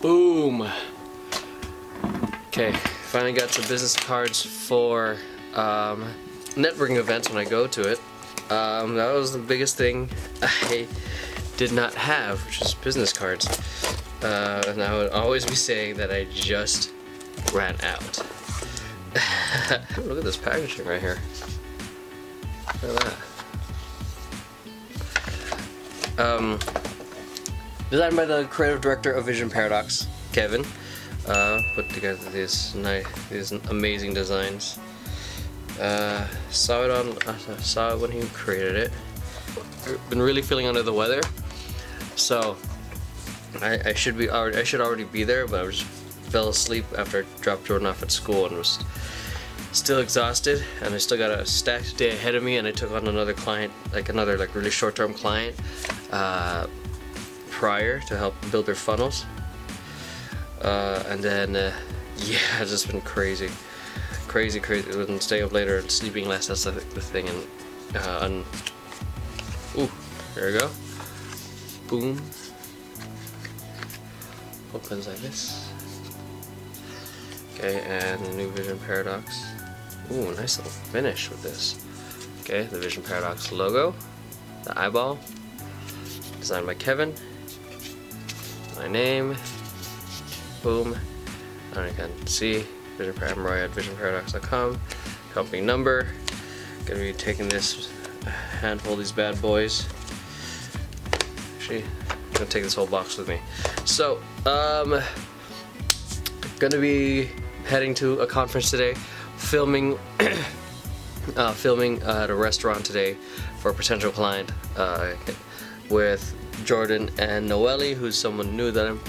Boom. Okay, finally got some business cards for networking events when I go to it. That was the biggest thing I did not have, which is business cards. And I would always be saying that I just ran out. Look at this packaging right here. Look at that. Designed by the creative director of Vision Paradox, Kevin. Put together these amazing designs. Saw it when he created it. Been really feeling under the weather, so I should already be there, but I just fell asleep after I dropped Jordan off at school and was still exhausted, and I still got a stacked day ahead of me, and I took on another client, another really short-term client prior to help build their funnels, and then yeah, it's just been crazy. I've been staying up later and sleeping less. That's the thing. And ooh, there we go. Boom. Opens like this. Okay, and the new Vision Paradox. Ooh, nice little finish with this. Okay, the Vision Paradox logo, the eyeball, designed by Kevin. My name. Boom. And you can see Emeroy at visionparadox.com. Company number. Gonna be taking this handful of these bad boys. Actually, I'm gonna take this whole box with me. So, gonna be heading to a conference today, filming at a restaurant today for a potential client with Jordan and Noelle, who's someone new that I'm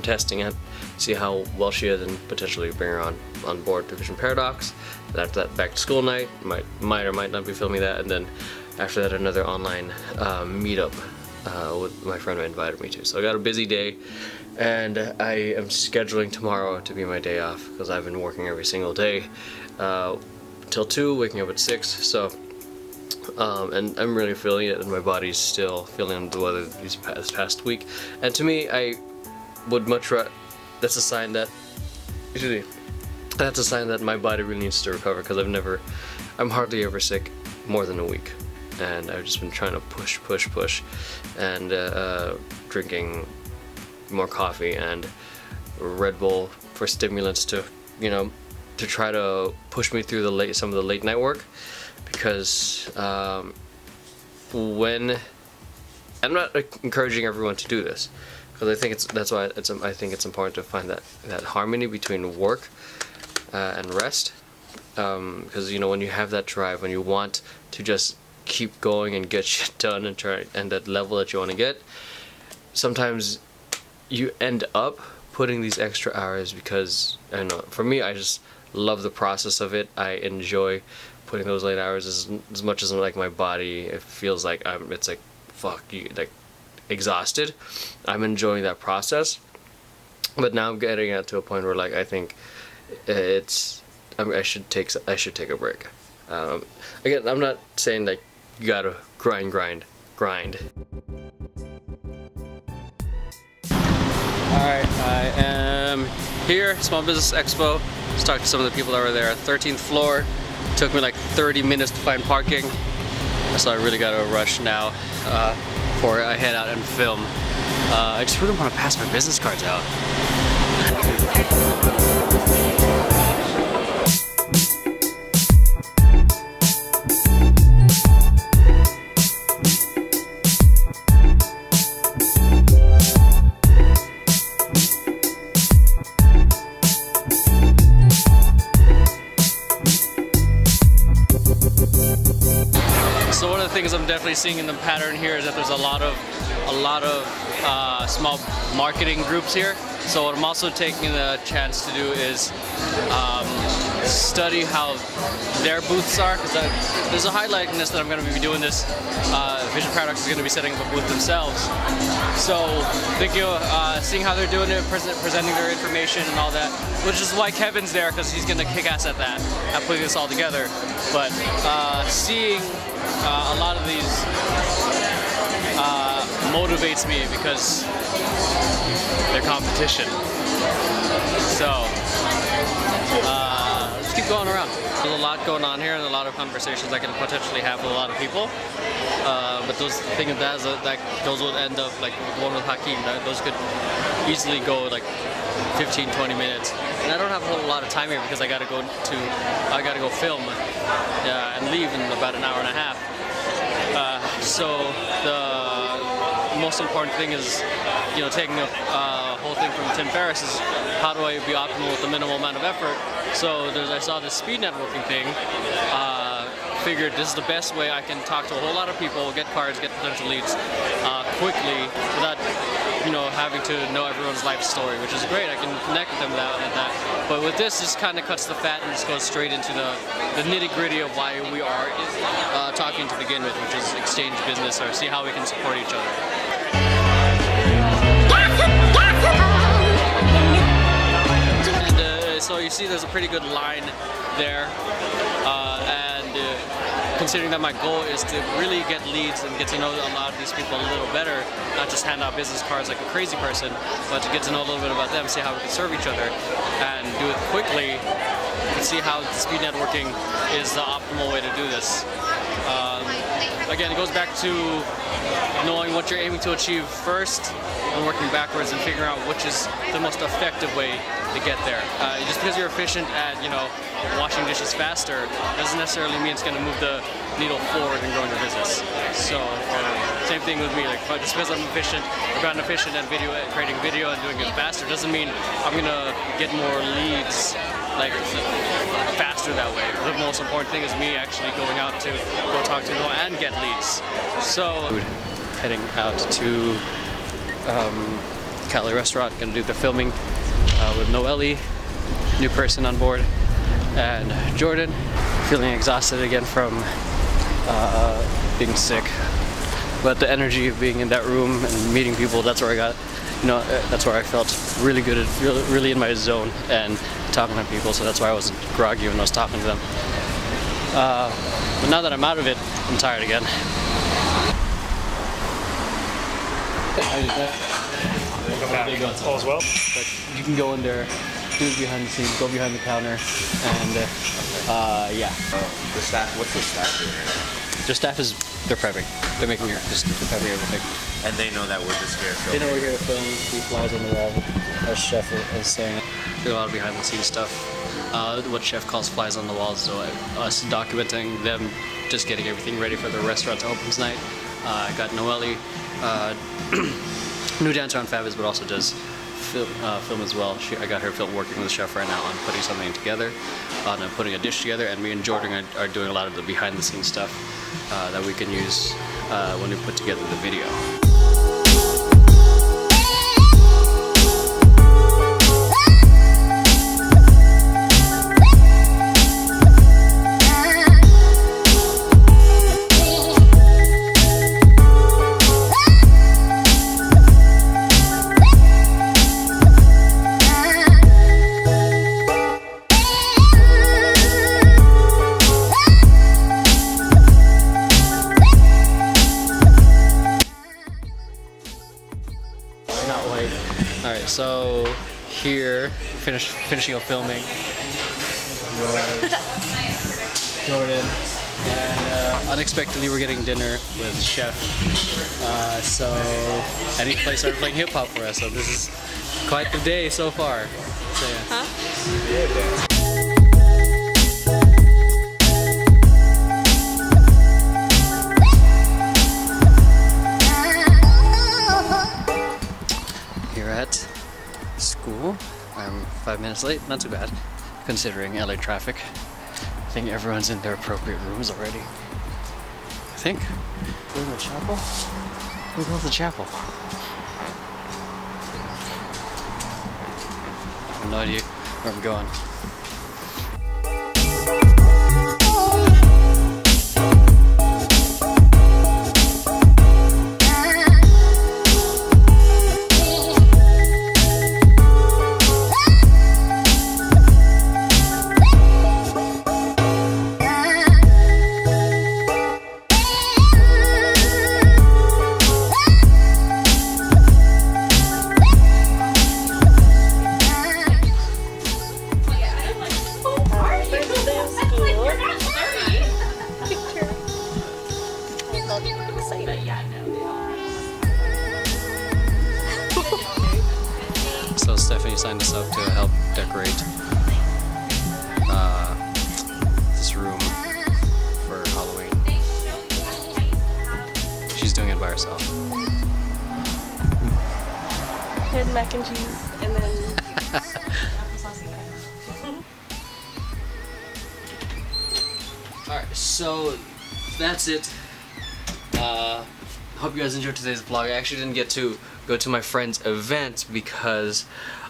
testing at, see how well she is, and potentially bring her on board to Vision Paradox. And after that, back to school night, might or might not be filming that, and then after that, another online meetup with my friend who invited me to. So I got a busy day, and I am scheduling tomorrow to be my day off because I've been working every single day till 2, waking up at 6. So. And I'm really feeling it, and my body's still feeling under the weather this past week. And to me, I would much rather. That's a sign that. That's a sign that my body really needs to recover, because I'm hardly ever sick more than a week, and I've just been trying to push, and drinking more coffee and Red Bull for stimulants to try to push me through some of the late night work. Because when I'm not encouraging everyone to do this, because I think I think it's important to find that harmony between work and rest. Because when you have that drive, when you want to just keep going and get shit done and that level that you want to get, sometimes you end up putting these extra hours, because I don't know. For me, I just love the process of it. I enjoy putting those late hours as much as my body, it feels like it's like fuck you, exhausted. I'm enjoying that process, but now I'm getting to a point where I think I should take a break. Again, I'm not saying you gotta grind. Alright, I am here, Small Business Expo. Just talked to some of the people that were there. 13th floor. Took me 30 minutes to find parking, so I really gotta rush now before I head out and film. I just really want to pass my business cards out. So one of the things I'm definitely seeing in the pattern here is that there's a lot of small marketing groups here. So what I'm also taking the chance to do is study how their booths are, because there's a high likeliness that I'm going to be doing this. Vision Paradox is going to be setting up a booth themselves. So thinking of seeing how they're doing it, presenting their information and all that, which is why Kevin's there, because he's going to kick ass at that, at putting this all together. But seeing a lot of these motivates me, because they're competition. So let's keep going around. There's a lot going on here and a lot of conversations I can potentially have with a lot of people. But those things that those would end up like the one with Hakeem. Those could easily go like 15-20 minutes. And I don't have a whole lot of time here because I gotta go film and leave in about an hour and a half. So the most important thing is, you know, taking the whole thing from Tim Ferriss is how do I be optimal with the minimal amount of effort. So I saw this speed networking thing. Figured this is the best way I can talk to a whole lot of people, get cards, get potential leads quickly without, you know, having to know everyone's life story, which is great. I can connect with them without that. But with this, just kind of cuts the fat and just goes straight into the nitty-gritty of why we are talking to begin with, which is exchange business or see how we can support each other. And so you see there's a pretty good line there. Considering that my goal is to really get leads and get to know a lot of these people a little better, not just hand out business cards like a crazy person, but to get to know a little bit about them, see how we can serve each other, and do it quickly, and see how speed networking is the optimal way to do this. Again, it goes back to knowing what you're aiming to achieve first and working backwards and figuring out which is the most effective way to get there. Just because you're efficient at, you know, washing dishes faster doesn't necessarily mean it's going to move the needle forward and growing your business. So same thing with me, like just because I'm efficient or gotten efficient at creating video and doing it faster doesn't mean I'm going to get more leads like faster that way. The most important thing is me actually going out to go talk to people and get leads. So heading out to Cali restaurant, gonna do the filming with Noelle, new person on board, and Jordan, feeling exhausted again from being sick. But the energy of being in that room and meeting people, that's where I got, you know, that's where I felt really good, really in my zone and talking to people, so that's why I wasn't groggy when I was talking to them. But now that I'm out of it, I'm tired again. All as well. But you can go in there, do it behind the scenes, go behind the counter, and yeah. The staff, what's the staff doing right now? Their staff is, they're prepping. They're making here, just prepping everything. And they know that we're just here filming. They know we're here to film, see flies on the wall, as Chef is saying. Do a lot of behind the scenes stuff. What Chef calls flies on the wall, so us documenting them just getting everything ready for the restaurant to open tonight. I got Noelle, new dancer on Fabulous, but also does film as well. I got her working with the chef right now on putting something together, on putting a dish together, and me and Jordan are doing a lot of the behind the scenes stuff that we can use when we put together the video. Alright, so here, finishing up filming was Jordan, and unexpectedly we're getting dinner with Chef, and he started playing hip hop for us, so this is quite the day so far. So, yeah. Huh? At school. I'm 5 minutes late, not too bad, considering LA traffic. I think everyone's in their appropriate rooms already. I think. We're in the chapel? We're going to the chapel. I have no idea where I'm going. Stephanie signed us up to help decorate this room for Halloween. She's doing it by herself. Here's mac and cheese, and then Alright, so that's it. Hope you guys enjoyed today's vlog. I actually didn't get to go to my friend's event because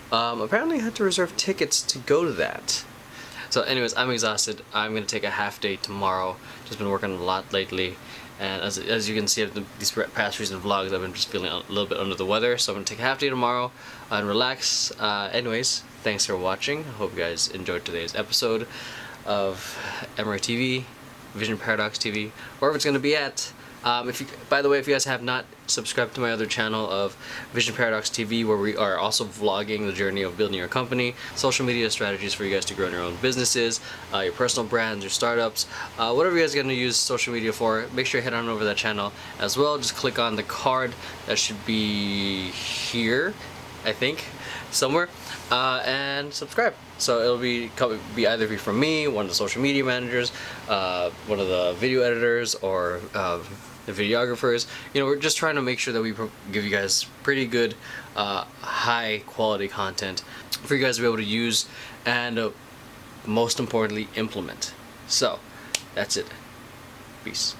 apparently I had to reserve tickets to go to that. So anyways, I'm exhausted. I'm going to take a half day tomorrow. Just been working a lot lately. And as you can see in these past recent vlogs, I've been just feeling a little bit under the weather. So I'm going to take a half day tomorrow and relax. Anyways, thanks for watching. I hope you guys enjoyed today's episode of EmeroyTV, Vision Paradox TV, wherever it's going to be at. By the way, if you guys have not subscribed to my other channel of Vision Paradox TV, where we are also vlogging the journey of building your company, social media strategies for you guys to grow in your own businesses, your personal brands, your startups, whatever you guys are going to use social media for, make sure you head on over to that channel as well. Just click on the card that should be here, I think, somewhere, and subscribe. So it'll be either be from me, one of the social media managers, one of the video editors, or the videographers. You know, we're just trying to make sure that we give you guys pretty good, high quality content for you guys to be able to use and most importantly implement. So that's it. Peace.